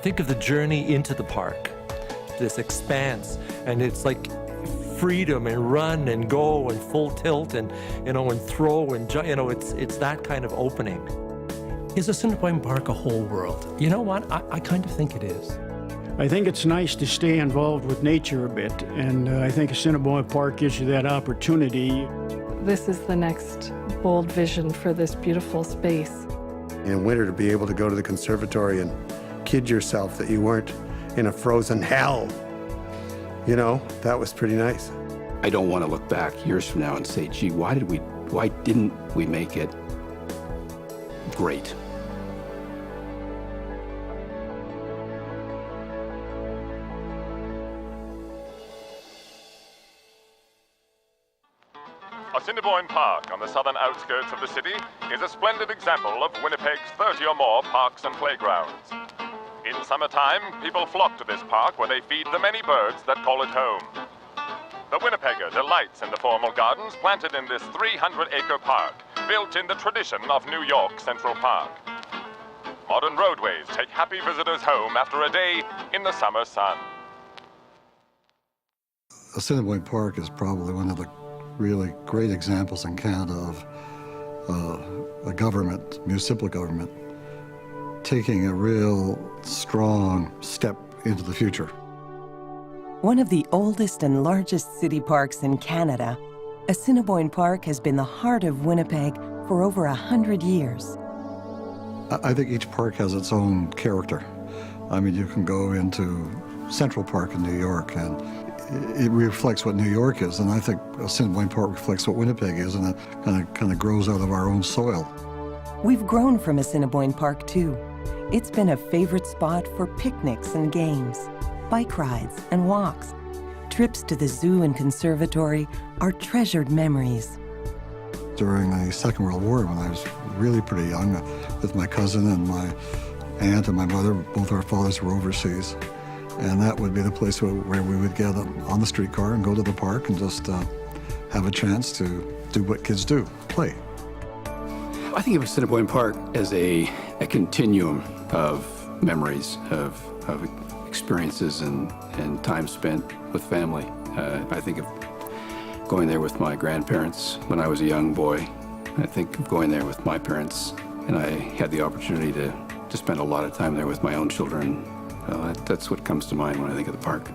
think of the journey into the park, this expanse, and it's like freedom and run and go and full tilt and, and throw and, it's that kind of opening. Is Assiniboine Park a whole world? You know what? I kind of think it is. I think it's nice to stay involved with nature a bit, and I think Assiniboine Park gives you that opportunity. This is the next bold vision for this beautiful space. In winter, to be able to go to the Conservatory and kid yourself that you weren't in a frozen hell, that was pretty nice. I don't want to look back years from now and say, gee, why didn't we make it great? Assiniboine Park on the southern outskirts of the city is a splendid example of Winnipeg's 30 or more parks and playgrounds. In summertime, people flock to this park where they feed the many birds that call it home. The Winnipegger delights in the formal gardens planted in this 300-acre park, built in the tradition of New York Central Park. Modern roadways take happy visitors home after a day in the summer sun. Assiniboine Park is probably one of the really great examples in Canada of a government, municipal government, taking a real strong step into the future. One of the oldest and largest city parks in Canada, Assiniboine Park has been the heart of Winnipeg for over 100 years. I think each park has its own character. I mean, you can go into Central Park in New York and it reflects what New York is, and I think Assiniboine Park reflects what Winnipeg is, and it kind of grows out of our own soil. We've grown from Assiniboine Park too. It's been a favorite spot for picnics and games, bike rides and walks. Trips to the zoo and conservatory are treasured memories. During the Second World War, when I was really pretty young, with my cousin and my aunt and my mother, both our fathers were overseas. And that would be the place where we would get on the streetcar and go to the park and just have a chance to do what kids do, play. I think of Assiniboine Park as a continuum of memories, of experiences and time spent with family. I think of going there with my grandparents when I was a young boy. I think of going there with my parents, and I had the opportunity to spend a lot of time there with my own children. That's what comes to mind when I think of the park.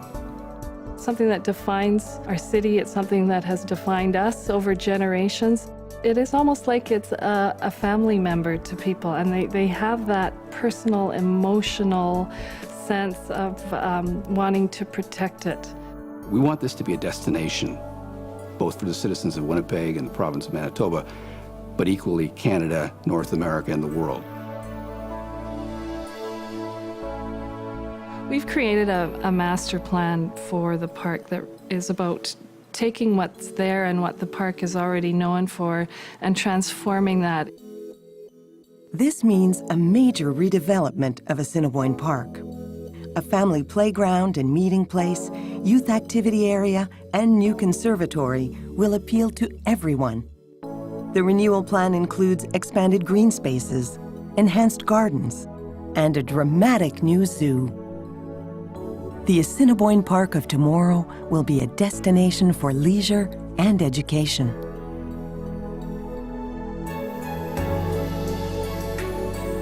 Something that defines our city, it's something that has defined us over generations. It is almost like it's a family member to people, and they have that personal, emotional sense of wanting to protect it. We want this to be a destination, both for the citizens of Winnipeg and the province of Manitoba, but equally Canada, North America, and the world. We've created a master plan for the park that is about taking what's there and what the park is already known for and transforming that. This means a major redevelopment of Assiniboine Park. A family playground and meeting place, youth activity area, and new conservatory will appeal to everyone. The renewal plan includes expanded green spaces, enhanced gardens, and a dramatic new zoo. The Assiniboine Park of tomorrow will be a destination for leisure and education.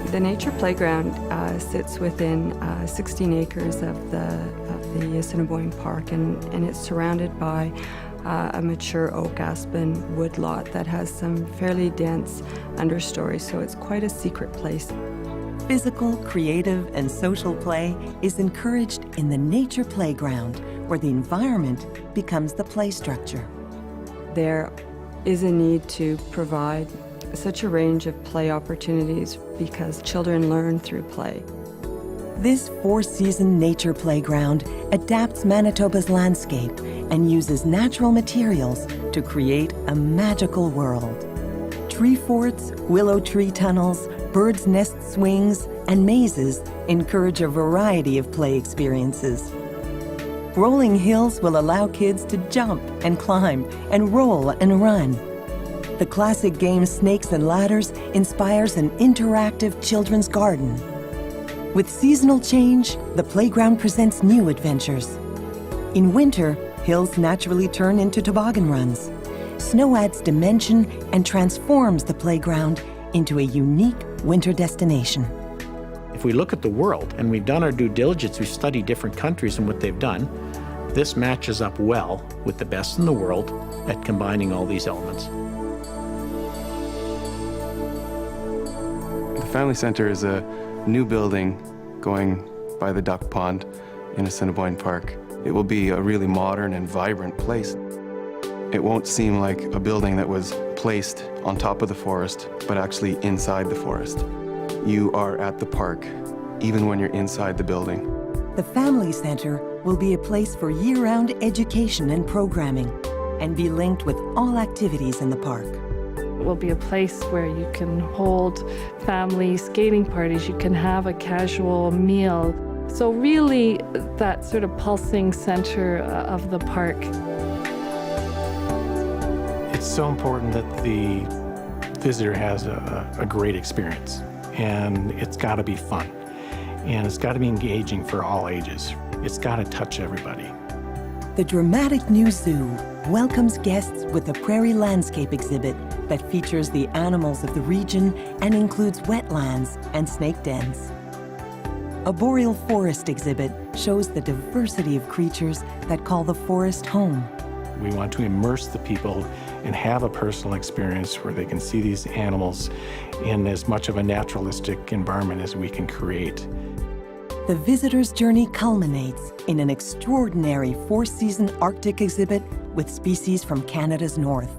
The nature playground sits within 16 acres of the Assiniboine Park, and it's surrounded by a mature oak aspen woodlot that has some fairly dense understory, so it's quite a secret place. Physical, creative, and social play is encouraged in the nature playground, where the environment becomes the play structure. There is a need to provide such a range of play opportunities because children learn through play. This four-season nature playground adapts Manitoba's landscape and uses natural materials to create a magical world. Tree forts, willow tree tunnels, birds' nest swings, and mazes encourage a variety of play experiences. Rolling hills will allow kids to jump and climb and roll and run. The classic game Snakes and Ladders inspires an interactive children's garden. With seasonal change, the playground presents new adventures. In winter, hills naturally turn into toboggan runs. Snow adds dimension and transforms the playground into a unique winter destination. If we look at the world, and we've done our due diligence, we've studied different countries and what they've done, this matches up well with the best in the world at combining all these elements. The Family Center is a new building going by the duck pond in Assiniboine Park. It will be a really modern and vibrant place. It won't seem like a building that was placed on top of the forest, but actually inside the forest. You are at the park, even when you're inside the building. The Family Center will be a place for year-round education and programming and be linked with all activities in the park. It will be a place where you can hold family skating parties, you can have a casual meal. So really, that sort of pulsing center of the park. It's so important that the visitor has a great experience, and it's got to be fun, and it's got to be engaging for all ages. It's got to touch everybody. The dramatic new zoo welcomes guests with a prairie landscape exhibit that features the animals of the region and includes wetlands and snake dens. A boreal forest exhibit shows the diversity of creatures that call the forest home. We want to immerse the people and have a personal experience where they can see these animals in as much of a naturalistic environment as we can create. The visitor's journey culminates in an extraordinary four-season Arctic exhibit with species from Canada's north.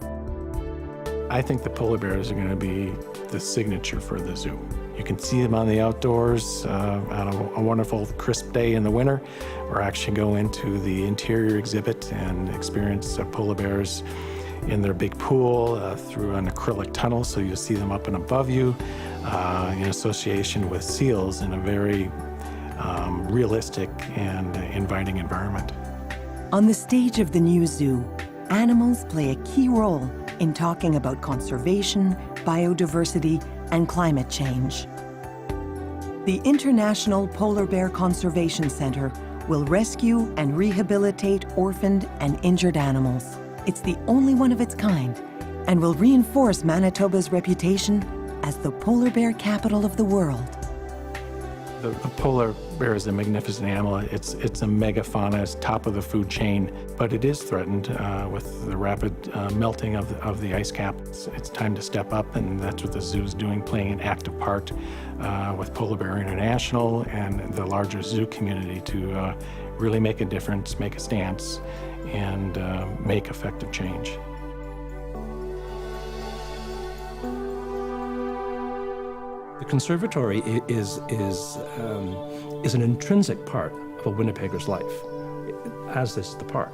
I think the polar bears are going to be the signature for the zoo. You can see them on the outdoors on a wonderful crisp day in the winter, or actually go into the interior exhibit and experience polar bears in their big pool through an acrylic tunnel, so you'll see them up and above you in association with seals in a very realistic and inviting environment. On the stage of the new zoo, animals play a key role in talking about conservation, biodiversity, and climate change. The International Polar Bear Conservation Center will rescue and rehabilitate orphaned and injured animals. It's the only one of its kind and will reinforce Manitoba's reputation as the polar bear capital of the world. The polar bear is a magnificent animal. It's a megafauna, it's top of the food chain, but it is threatened with the rapid melting of the ice cap. It's time to step up, and that's what the zoo is doing, playing an active part with Polar Bear International and the larger zoo community to really make a difference, make a stance, and make effective change. The Conservatory is an intrinsic part of a Winnipegger's life, as is the park.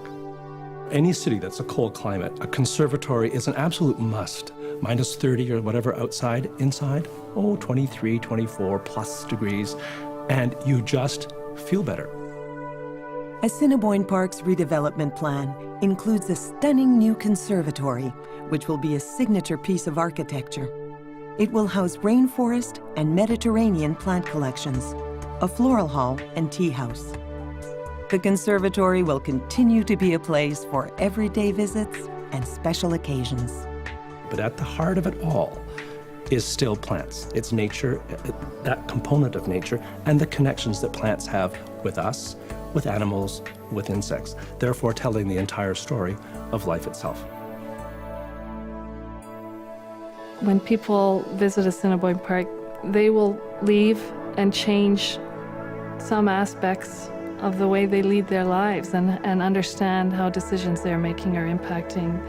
Any city that's a cold climate, a conservatory is an absolute must. Minus 30 or whatever outside, inside, 23, 24 plus degrees, and you just feel better. Assiniboine Park's redevelopment plan includes a stunning new conservatory, which will be a signature piece of architecture. It will house rainforest and Mediterranean plant collections, a floral hall and tea house. The conservatory will continue to be a place for everyday visits and special occasions. But at the heart of it all is still plants. It's nature, that component of nature, and the connections that plants have with us, with animals, with insects, therefore telling the entire story of life itself. When people visit Assiniboine Park, they will leave and change some aspects of the way they lead their lives and understand how decisions they're making are impacting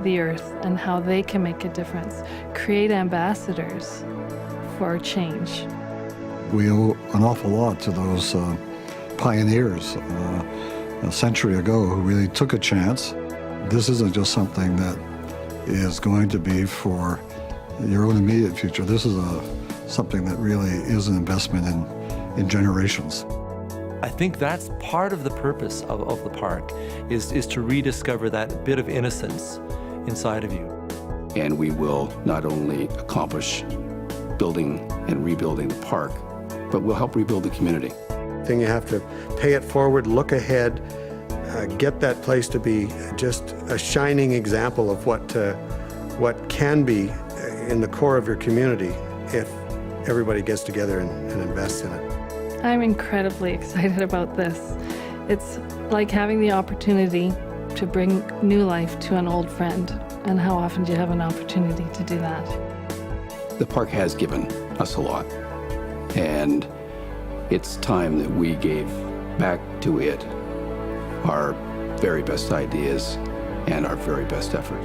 the earth and how they can make a difference. Create ambassadors for change. We owe an awful lot to those pioneers a century ago who really took a chance. This isn't just something that is going to be for your own immediate future. This is something that really is an investment in generations. I think that's part of the purpose of the park, is to rediscover that bit of innocence inside of you. And we will not only accomplish building and rebuilding the park, but will help rebuild the community. You have to pay it forward, look ahead, get that place to be just a shining example of what can be in the core of your community if everybody gets together and invests in it. I'm incredibly excited about this. It's like having the opportunity to bring new life to an old friend. And how often do you have an opportunity to do that? The park has given us a lot, and it's time that we gave back to it our very best ideas and our very best effort.